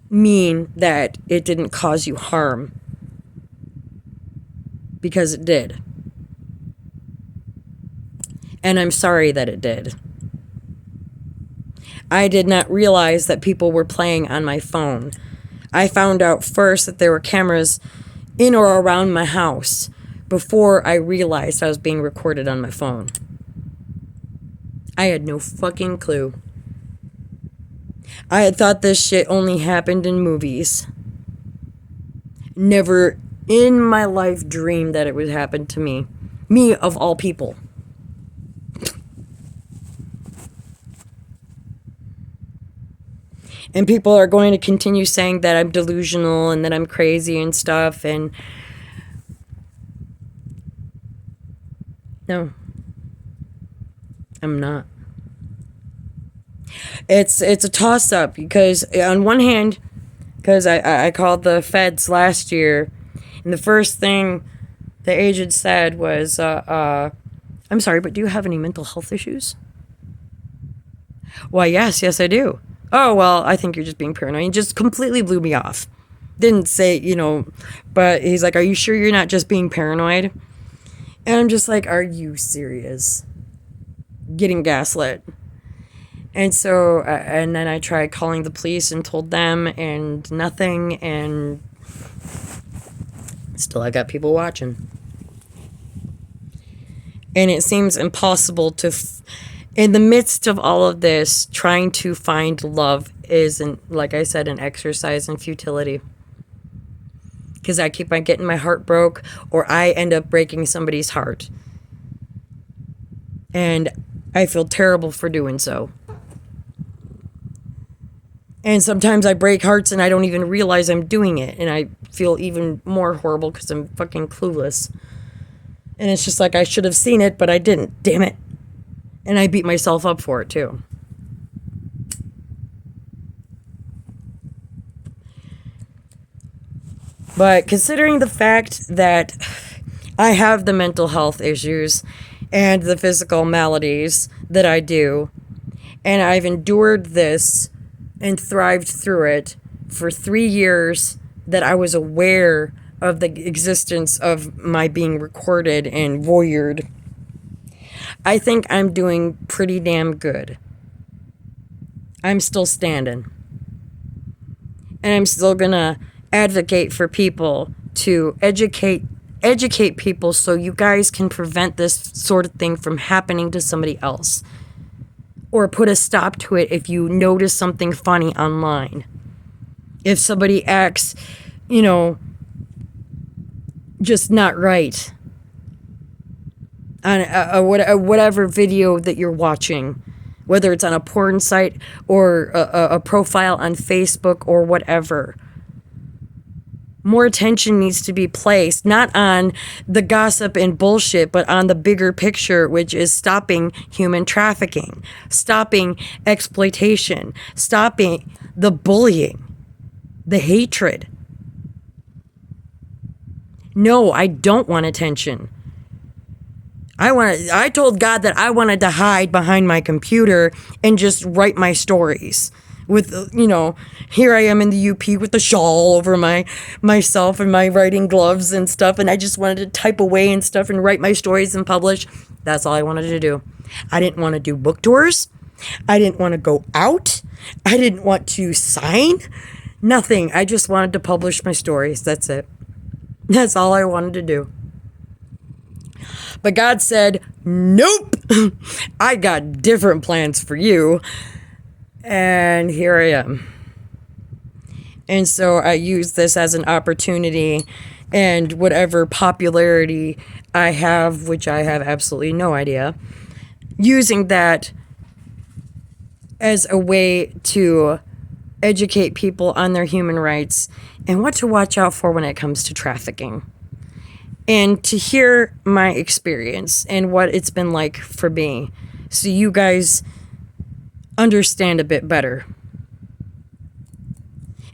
mean that it didn't cause you harm. Because it did. And I'm sorry that it did. I did not realize that people were playing on my phone. I found out first that there were cameras in or around my house before I realized I was being recorded on my phone. I had no fucking clue. I had thought this shit only happened in movies. Never in my life dreamed that it would happen to me. Me of all people. And people are going to continue saying that I'm delusional and that I'm crazy and stuff. And no, I'm not. It's a toss-up because on one hand, because I called the feds last year, and the first thing the agent said was, I'm sorry, but do you have any mental health issues? Why, yes, I do. Oh, well, I think you're just being paranoid. He just completely blew me off. Didn't say, but he's like, are you sure you're not just being paranoid? And I'm just like, are you serious? Getting gaslit. And so, and then I tried calling the police and told them, and nothing, and still I got people watching. And it seems impossible to, in the midst of all of this, trying to find love isn't, like I said, an exercise in futility. Because I keep on getting my heart broke, or I end up breaking somebody's heart. And I feel terrible for doing so. And sometimes I break hearts and I don't even realize I'm doing it. And I feel even more horrible because I'm fucking clueless. And it's just like I should have seen it, but I didn't. Damn it. And I beat myself up for it too. But considering the fact that I have the mental health issues and the physical maladies that I do, And I've endured this and thrived through it for 3 years that I was aware of the existence of my being recorded and voyeured. I think I'm doing pretty damn good. I'm still standing. And I'm still gonna advocate for people to educate people so you guys can prevent this sort of thing from happening to somebody else. Or put a stop to it if you notice something funny online. If somebody acts, just not right on whatever video that you're watching, whether it's on a porn site or a profile on Facebook or whatever. More attention needs to be placed, not on the gossip and bullshit, but on the bigger picture, which is stopping human trafficking, stopping exploitation, stopping the bullying, the hatred. No, I don't want attention. I told God that I wanted to hide behind my computer and just write my stories. With, here I am in the UP with the shawl over myself and my writing gloves and stuff. And I just wanted to type away and stuff and write my stories and publish. That's all I wanted to do. I didn't want to do book tours. I didn't want to go out. I didn't want to sign. Nothing. I just wanted to publish my stories. That's it. That's all I wanted to do. But God said, nope. I got different plans for you. And here I am. And so I use this as an opportunity, and whatever popularity I have, which I have absolutely no idea, using that as a way to educate people on their human rights and what to watch out for when it comes to trafficking. And to hear my experience and what it's been like for me, so you guys understand a bit better.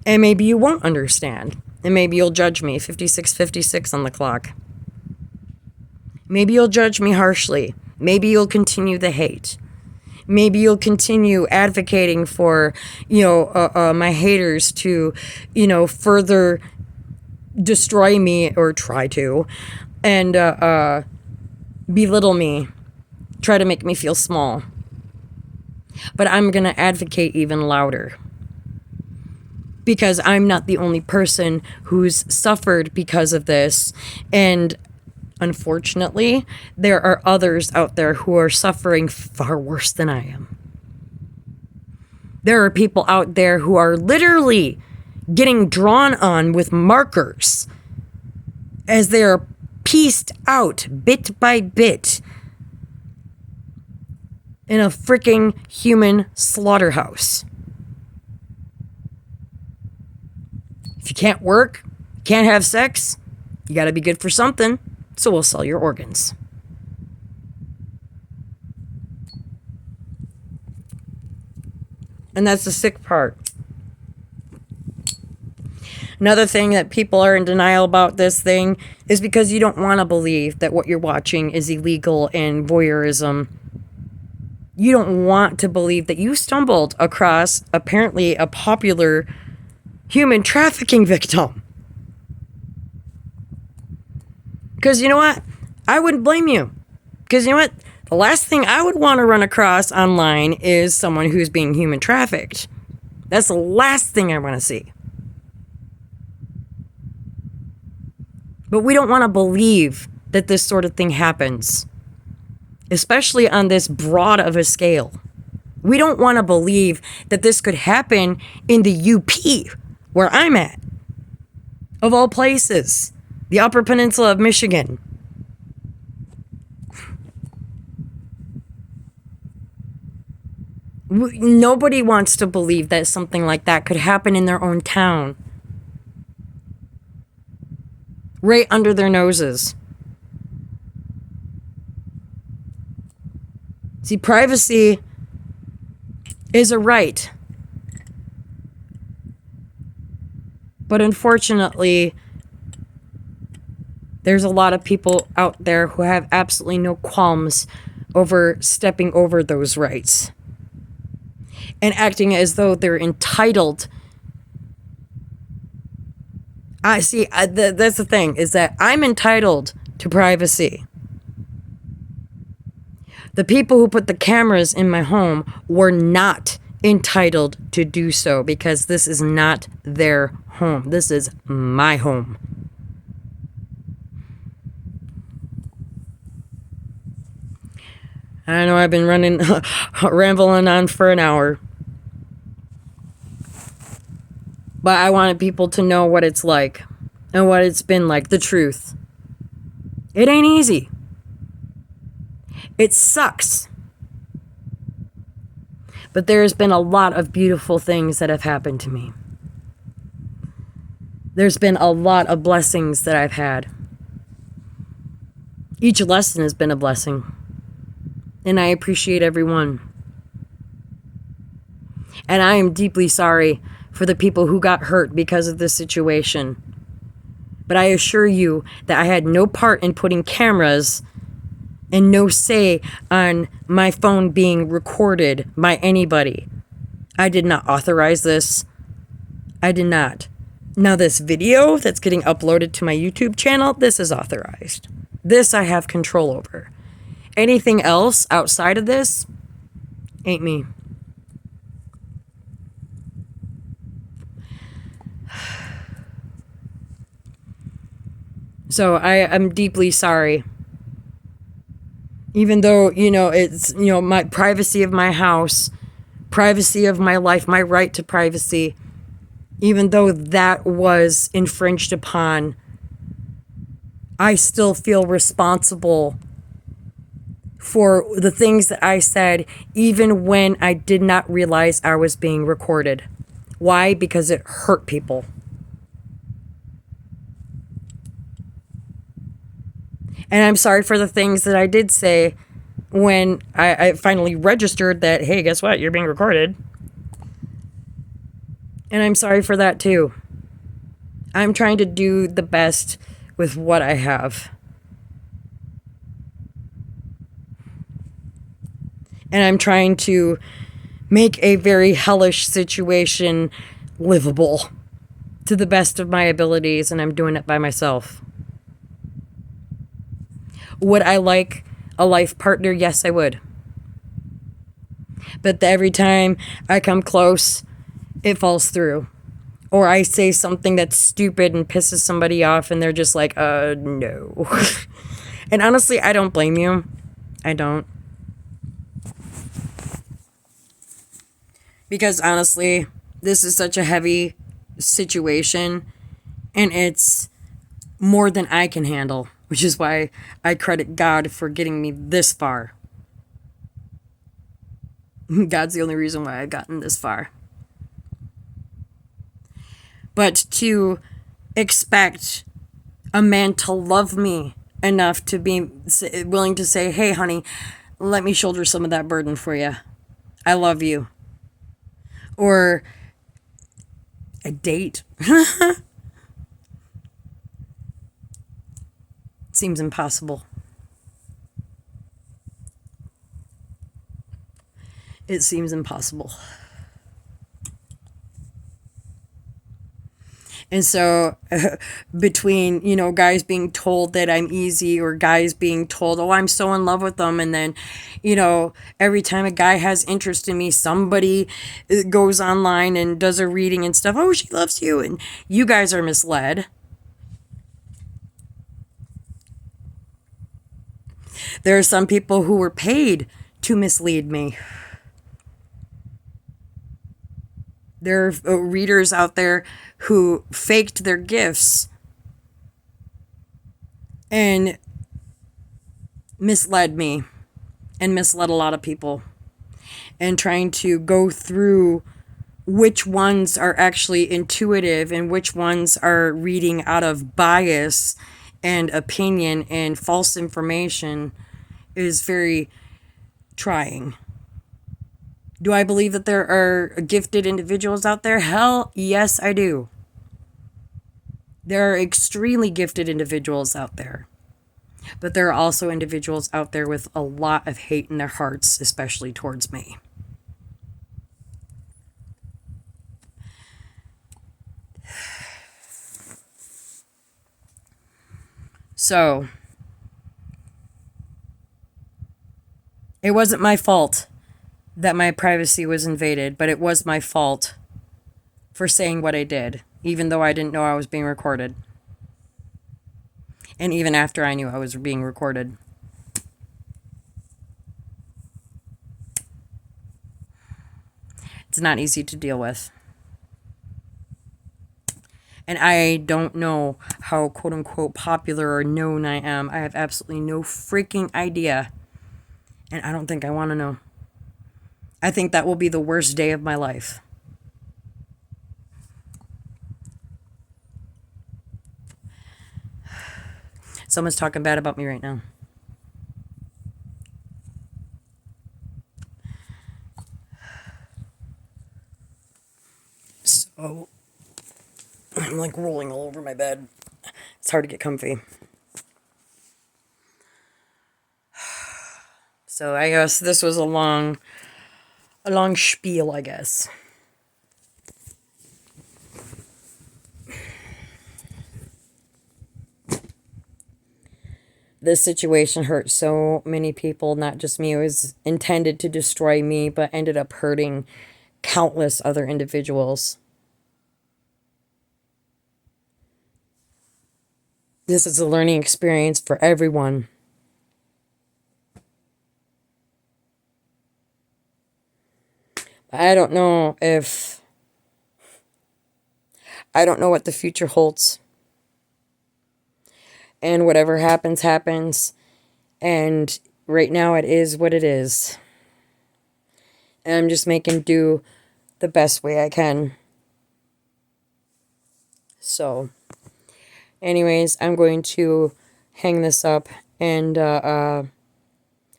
And maybe you won't understand. And maybe you'll judge me. 56:56 on the clock. Maybe you'll judge me harshly. Maybe you'll continue the hate. Maybe you'll continue advocating for, my haters to, further destroy me or try to, and belittle me, try to make me feel small. But I'm going to advocate even louder. Because I'm not the only person who's suffered because of this. And unfortunately, there are others out there who are suffering far worse than I am. There are people out there who are literally getting drawn on with markers as they are pieced out bit by bit in a freaking human slaughterhouse. If you can't work, can't have sex, you gotta be good for something, so we'll sell your organs. And that's the sick part. Another thing that people are in denial about this thing is because you don't want to believe that what you're watching is illegal and voyeurism. You don't want to believe that you stumbled across apparently a popular human trafficking victim. Because you know what? I wouldn't blame you. Because you know what? The last thing I would want to run across online is someone who's being human trafficked. That's the last thing I want to see. But we don't want to believe that this sort of thing happens, especially on this broad of a scale. We don't want to believe that this could happen in the UP, where I'm at, of all places, the Upper Peninsula of Michigan. Nobody wants to believe that something like that could happen in their own town. Right under their noses. See, privacy is a right. But unfortunately, there's a lot of people out there who have absolutely no qualms over stepping over those rights. and acting as though they're entitled. I see, that's the thing, is that I'm entitled to privacy. The people who put the cameras in my home were not entitled to do so, because this is not their home. This is my home. I know I've been rambling on for an hour. But I wanted people to know what it's like and what it's been like, the truth. It ain't easy. It sucks. But there's been a lot of beautiful things that have happened to me. There's been a lot of blessings that I've had. Each lesson has been a blessing. And I appreciate every one. And I am deeply sorry for the people who got hurt because of this situation. But I assure you that I had no part in putting cameras and no say on my phone being recorded by anybody. I did not authorize this. I did not. Now this video that's getting uploaded to my YouTube channel, this is authorized. This I have control over. Anything else outside of this ain't me. So I am deeply sorry. Even though, it's, my privacy of my house, privacy of my life, my right to privacy, even though that was infringed upon, I still feel responsible for the things that I said, even when I did not realize I was being recorded. Why? Because it hurt people. And I'm sorry for the things that I did say when I finally registered that, hey, guess what? You're being recorded. And I'm sorry for that too. I'm trying to do the best with what I have. And I'm trying to make a very hellish situation livable to the best of my abilities, and I'm doing it by myself. Would I like a life partner? Yes, I would. But every time I come close, it falls through. Or I say something that's stupid and pisses somebody off, and they're just like, no. And honestly, I don't blame you. I don't. Because honestly, this is such a heavy situation, and it's more than I can handle, which is why I credit God for getting me this far. God's the only reason why I've gotten this far. But to expect a man to love me enough to be willing to say, hey, honey, let me shoulder some of that burden for you. I love you. Or a date. Seems impossible. It seems impossible. And so between, guys being told that I'm easy, or guys being told, oh, I'm so in love with them. And then, every time a guy has interest in me, somebody goes online and does a reading and stuff. Oh, she loves you. And you guys are misled. There are some people who were paid to mislead me. There are readers out there who faked their gifts and misled me and misled a lot of people, and trying to go through which ones are actually intuitive and which ones are reading out of bias and opinion and false information is very trying. Do I believe that there are gifted individuals out there? Hell, yes, I do. There are extremely gifted individuals out there. But there are also individuals out there with a lot of hate in their hearts, especially towards me. So, it wasn't my fault that my privacy was invaded, but it was my fault for saying what I did, even though I didn't know I was being recorded. And even after I knew I was being recorded. It's not easy to deal with. And I don't know how quote unquote popular or known I am. I have absolutely no freaking idea. And I don't think I want to know. I think that will be the worst day of my life. Someone's talking bad about me right now. So, I'm like rolling all over my bed. It's hard to get comfy. So I guess this was a long spiel, I guess. This situation hurt so many people, not just me. It was intended to destroy me, but ended up hurting countless other individuals. This is a learning experience for everyone. I don't know what the future holds. And whatever happens, happens. And right now it is what it is. And I'm just making do the best way I can. So, anyways, I'm going to hang this up and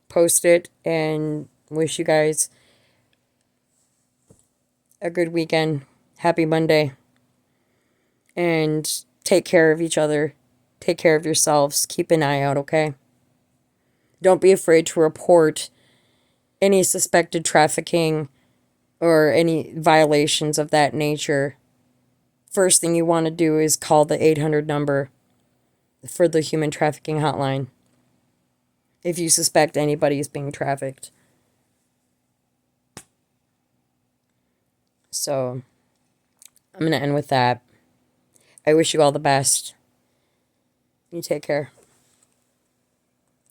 post it and wish you guys a good weekend. Happy Monday. And take care of each other. Take care of yourselves. Keep an eye out, okay? Don't be afraid to report any suspected trafficking or any violations of that nature. First thing you want to do is call the 800 number for the human trafficking hotline if you suspect anybody is being trafficked. So, I'm going to end with that. I wish you all the best. You take care.